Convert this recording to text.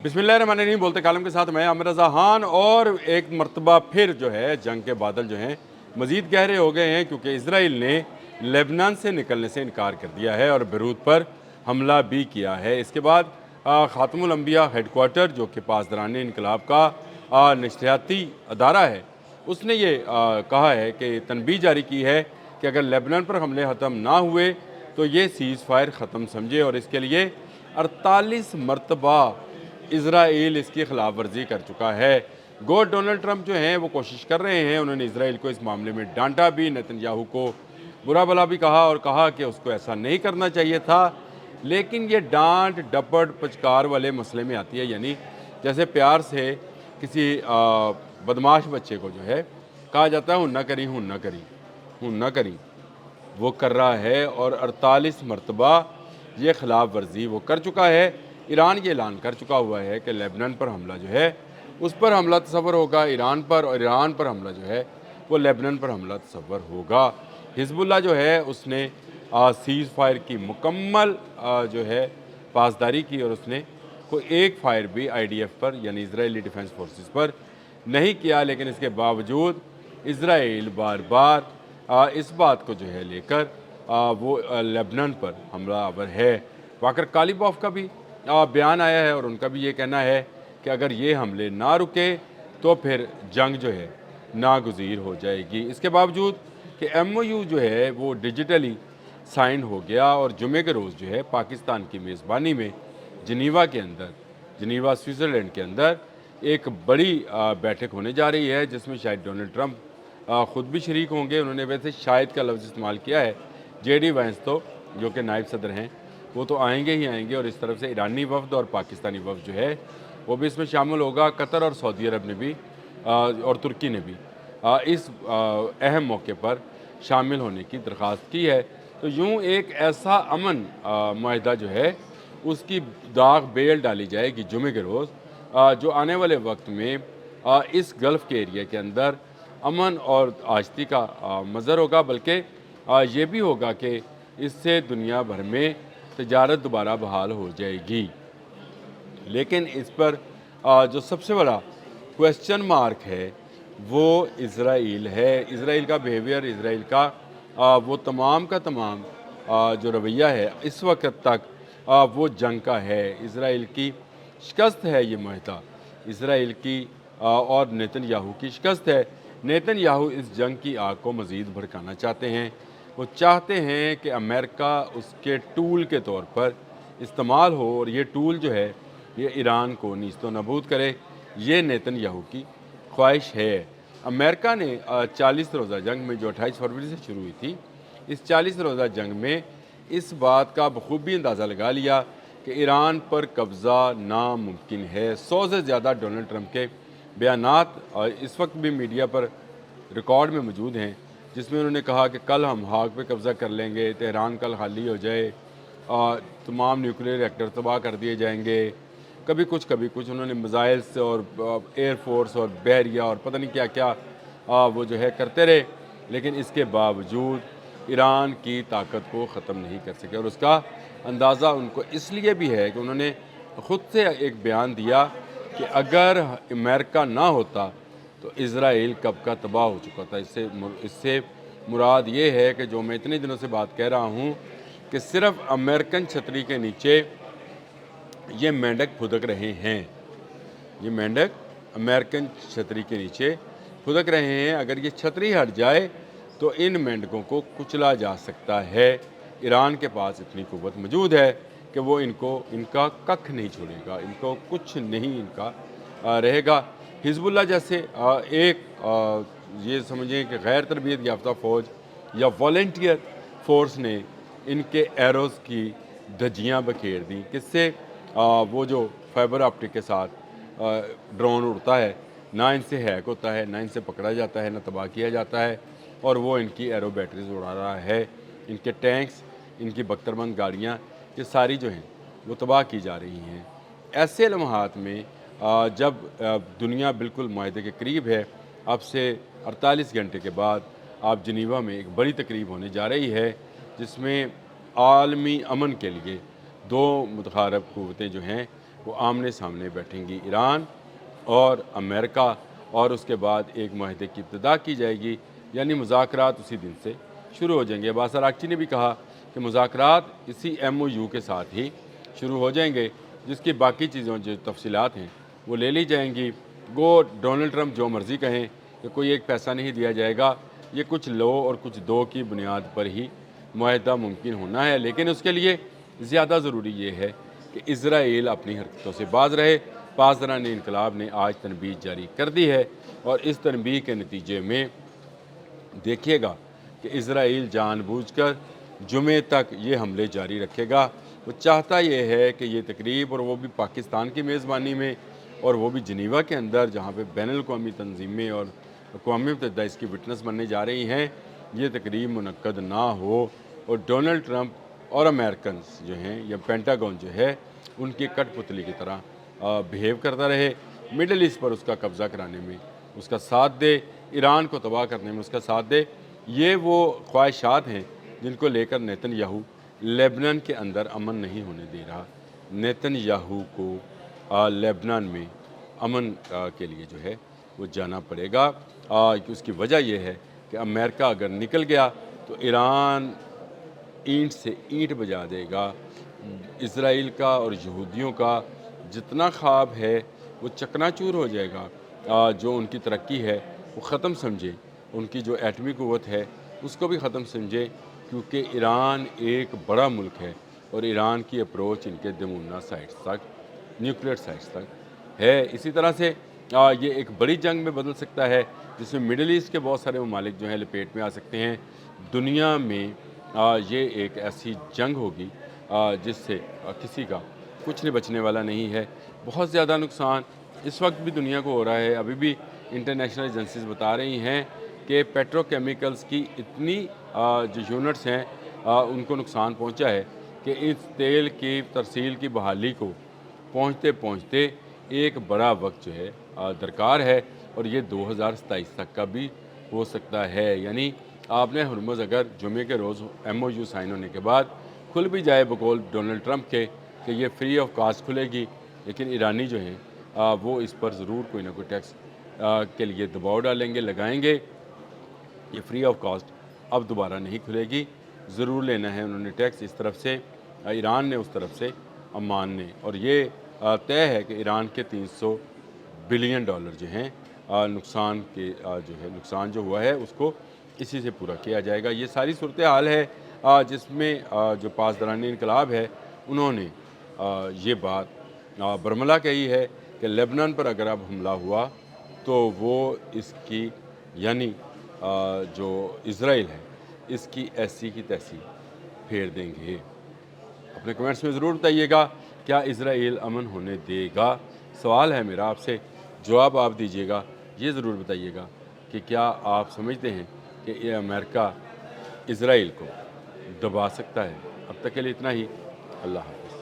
बिस्मिल्लाहिर्रहमानिर्रहीम बोलते कालम के साथ मैं आमिर रज़ा खान। और एक मरतबा फिर जो है जंग के बादल जो हैं मज़ीद गहरे हो गए हैं, क्योंकि इसराइल ने लेबनान से निकलने से इनकार कर दिया है और बेरूत पर हमला भी किया है। इसके बाद ख़ातमुल अंबिया हेडकोार्टर, जो कि पासदारान इनकलाब का नशरियाती अदारा है, उसने ये कहा है कि तनबीह जारी की है कि अगर लेबनान पर हमले ख़त्म ना हुए तो ये सीज़ फायर ख़त्म समझे, और इसके लिए 48 मरतबा इसराइल इसकी खिलाफ वर्जी कर चुका है। गो डोनाल्ड ट्रंप जो हैं वो कोशिश कर रहे हैं, उन्होंने इसराइल को इस मामले में डांटा भी, नेतन्याहू को बुरा भला भी कहा और कहा कि उसको ऐसा नहीं करना चाहिए था। लेकिन ये डांट डपट पचकार वाले मसले में आती है, यानी जैसे प्यार से किसी बदमाश बच्चे को जो है कहा जाता है हुन ना करी हुन ना करी हुन ना करी, वो कर रहा है। और 48 मरतबा ये खिलाफ वर्जी वो कर चुका है। ईरान ये ऐलान कर चुका हुआ है कि लेबनान पर हमला जो है उस पर हमला तस्वर होगा ईरान पर, और ईरान पर हमला जो है वो लेबनान पर हमला तस्वर होगा। हिजबुल्लाह जो है उसने सीज़ फायर की मुकम्मल जो है पासदारी की, और उसने कोई एक फायर भी IDF पर यानी इजरायली डिफेंस फोर्सेस पर नहीं किया। लेकिन इसके बावजूद इसराइल बार बार इस बात को जो है लेकर वो लेबनान पर हमलावर है। वाकर कालिबॉफ का भी बयान आया है और उनका भी ये कहना है कि अगर ये हमले ना रुके तो फिर जंग जो है नागुज़ीर हो जाएगी। इसके बावजूद कि MOU जो है वो डिजिटली साइन हो गया, और जुमे के रोज़ जो है पाकिस्तान की मेज़बानी में जिनीवा के अंदर, जिनीवा स्विट्ज़रलैंड के अंदर एक बड़ी बैठक होने जा रही है, जिसमें शायद डोनाल्ड ट्रंप ख़ुद भी शरीक होंगे। उन्होंने वैसे शायद का लफ्ज़ इस्तेमाल किया है। JD वांस तो जो कि नायब सदर हैं वो तो आएंगे ही आएंगे, और इस तरफ से ईरानी वफ़द और पाकिस्तानी वफ़द जो है वो भी इसमें शामिल होगा। कतर और सऊदी अरब ने भी और तुर्की ने भी इस अहम मौके पर शामिल होने की दरख्वास्त की है। तो यूँ एक ऐसा अमन माहिदा जो है उसकी दाग बेल डाली जाएगी जुमे के रोज़, जो आने वाले वक्त में इस गल्फ़ के एरिया के अंदर अमन और आश्ती का मज़र होगा। बल्कि ये भी होगा कि इससे दुनिया भर में तजारत दोबारा बहाल हो जाएगी। लेकिन इस पर जो सबसे बड़ा क्वेश्चन मार्क है वो इसराइल है। इसराइल का बिहेवियर, इसराइल का वो तमाम का तमाम जो रवैया है इस वक्त तक वो जंग का है। इसराइल की शिकस्त है ये मुआहदा, इसराइल की और नेतन्याहू की शिकस्त है। नेतन्याहू इस जंग की आग को मज़ीद भड़काना चाहते हैं। वो चाहते हैं कि अमेरिका उसके टूल के तौर पर इस्तेमाल हो, और ये टूल जो है ये ईरान को नीस्तो नबूद करे। ये नेतन्याहू की ख्वाहिश है। अमेरिका ने 40 रोज़ा जंग में जो 28 फरवरी से शुरू हुई थी, इस 40 रोज़ा जंग में इस बात का बखूबी अंदाज़ा लगा लिया कि ईरान पर कब्ज़ा नामुमकिन है। 100 से ज़्यादा डोनाल्ड ट्रंप के बयानात इस वक्त भी मीडिया पर रिकॉर्ड में मौजूद हैं, जिसमें उन्होंने कहा कि कल हम हाक पे कब्ज़ा कर लेंगे, तेहरान कल खाली हो जाए, तमाम न्यूक्लियर रिएक्टर तबाह कर दिए जाएंगे। कभी कुछ उन्होंने मिज़ाइल्स और एयरफोर्स और बहरिया और पता नहीं क्या क्या वो जो है करते रहे। लेकिन इसके बावजूद ईरान की ताकत को ख़त्म नहीं कर सके, और उसका अंदाज़ा उनको इसलिए भी है कि उन्होंने ख़ुद से एक बयान दिया कि अगर अमेरिका ना होता तो इसराइल कब का तबाह हो चुका था। इससे मुराद ये है कि जो मैं इतने दिनों से बात कह रहा हूँ कि सिर्फ़ अमेरिकन छतरी के नीचे ये मेंढक फुदक रहे हैं, ये मेंढक अमेरिकन छतरी के नीचे फुदक रहे हैं। अगर ये छतरी हट जाए तो इन मेंढकों को कुचला जा सकता है। ईरान के पास इतनी कुव्वत मौजूद है कि वो इनका कख नहीं छोड़ेगा, इनको कुछ नहीं इनका रहेगा। हिजबुल्लाह जैसे ये समझें कि गैर तरबियत याफ्ता फ़ौज या वॉलंटियर फ़ोर्स ने इनके एरोज़ की धज्जियाँ बखेर दी। किससे? वो जो फाइबर ऑप्टिक के साथ ड्रोन उड़ता है, ना इनसे हैक होता है, ना इनसे पकड़ा जाता है, ना तबाह किया जाता है, और वो इनकी एरो बैटरीज उड़ा रहा है। इनके टैंक्स, इनकी बख्तरबंद गाड़ियाँ, ये सारी जो हैं वो तबाह की जा रही हैं। ऐसे लम्हात में जब दुनिया बिल्कुल मुआहदे के करीब है, अब से 48 घंटे के बाद आप जिनीवा में एक बड़ी तकरीब होने जा रही है, जिसमें आलमी अमन के लिए दो मुतखारब क़ुव्वतें जो हैं وہ آمنے سامنے بیٹھیں گی، ایران اور امریکہ، اور اس کے بعد ایک معاہدے کی ابتدا کی جائے گی، یعنی مذاکرات اسی دن سے شروع ہو جائیں گے۔ عباس اراغچی نے بھی کہا کہ مذاکرات اسی MOU کے ساتھ ہی شروع ہو جائیں گے، جس کی باقی چیزوں جو تفصیلات ہیں وہ لے لی جائیں گی۔ گو ڈونلڈ ٹرمپ جو مرضی کہیں کہ کوئی ایک پیسہ نہیں دیا جائے گا، یہ کچھ لو اور کچھ دو کی بنیاد پر ہی معاہدہ ممکن ہونا ہے، لیکن اس کے لیے زیادہ ضروری یہ ہے کہ اسرائیل اپنی حرکتوں سے باز رہے۔ پاسداران انقلاب نے آج تنبیہ جاری کر دی ہے، اور اس تنبیہ کے نتیجے میں دیکھیے گا کہ اسرائیل جان بوجھ کر جمعے تک یہ حملے جاری رکھے گا۔ وہ چاہتا یہ ہے کہ یہ تقریب، اور وہ بھی پاکستان کی میزبانی میں، اور وہ بھی جنیوا کے اندر جہاں پہ بین الاقوامی تنظیمیں اور اقوام متحدہ اس کی وٹنس بننے جا رہی ہیں، یہ تقریب منعقد نہ ہو، اور ڈونلڈ ٹرمپ اور امریکنز جو ہیں یا پینٹاگون جو ہے ان کی کٹ پتلی کی طرح بیہیو کرتا رہے، مڈل ایسٹ پر اس کا قبضہ کرانے میں اس کا ساتھ دے، ایران کو تباہ کرنے میں اس کا ساتھ دے۔ یہ وہ خواہشات ہیں جن کو لے کر نیتن یاہو لیبنان کے اندر امن نہیں ہونے دے رہا۔ نیتن یاہو کو لیبنان میں امن کے لیے جو ہے وہ جانا پڑے گا۔ اس کی وجہ یہ ہے کہ امریکہ اگر نکل گیا تو ایران اینٹ سے اینٹ بجا دے گا۔ اسرائیل کا اور یہودیوں کا جتنا خواب ہے وہ چکنا چور ہو جائے گا۔ جو ان کی ترقی ہے وہ ختم سمجھے، ان کی جو ایٹمی قوت ہے اس کو بھی ختم سمجھے، کیونکہ ایران ایک بڑا ملک ہے، اور ایران کی اپروچ ان کے دمونہ سائٹس تک، نیوکلیئر سائٹس تک ہے۔ اسی طرح سے یہ ایک بڑی جنگ میں بدل سکتا ہے، جس میں مڈل ایسٹ کے بہت سارے ممالک جو ہیں لپیٹ میں آ سکتے ہیں۔ دنیا میں یہ ایک ایسی جنگ ہوگی جس سے کسی کا کچھ نہیں بچنے والا نہیں ہے۔ بہت زیادہ نقصان اس وقت بھی دنیا کو ہو رہا ہے۔ ابھی بھی انٹرنیشنل ایجنسیز بتا رہی ہیں کہ پیٹرو کیمیکلز کی اتنی جو یونٹس ہیں ان کو نقصان پہنچا ہے کہ اس تیل کی ترسیل کی بحالی کو پہنچتے پہنچتے ایک بڑا وقت جو ہے درکار ہے، اور یہ 2027 تک کا بھی ہو سکتا ہے۔ یعنی آپ نے ہرمز اگر جمعے کے روز MOU سائن ہونے کے بعد کھل بھی جائے بقول ڈونلڈ ٹرمپ کے کہ یہ فری آف کاسٹ کھلے گی، لیکن ایرانی جو ہیں وہ اس پر ضرور کوئی نہ کوئی ٹیکس کے لیے دباؤ ڈالیں گے، لگائیں گے۔ یہ فری آف کاسٹ اب دوبارہ نہیں کھلے گی، ضرور لینا ہے انہوں نے ٹیکس، اس طرف سے ایران نے، اس طرف سے عمان نے، اور یہ طے ہے کہ ایران کے $300 بلین جو ہیں نقصان کے جو ہے نقصان جو ہوا ہے اس کو اسی سے پورا کیا جائے گا۔ یہ ساری صورتحال ہے جس میں جو پاسداران انقلاب ہے انہوں نے یہ بات برملا کہی ہے کہ لیبنان پر اگر اب حملہ ہوا تو وہ اس کی یعنی جو اسرائیل ہے اس کی ایسی کی تیسی پھیر دیں گے۔ اپنے کمنٹس میں ضرور بتائیے گا کیا اسرائیل امن ہونے دے گا؟ سوال ہے میرا آپ سے، جواب آپ دیجیے گا۔ یہ ضرور بتائیے گا کہ کیا آپ سمجھتے ہیں کہ یہ امریکہ اسرائیل کو دبا سکتا ہے؟ اب تک کے لیے اتنا ہی۔ اللہ حافظ۔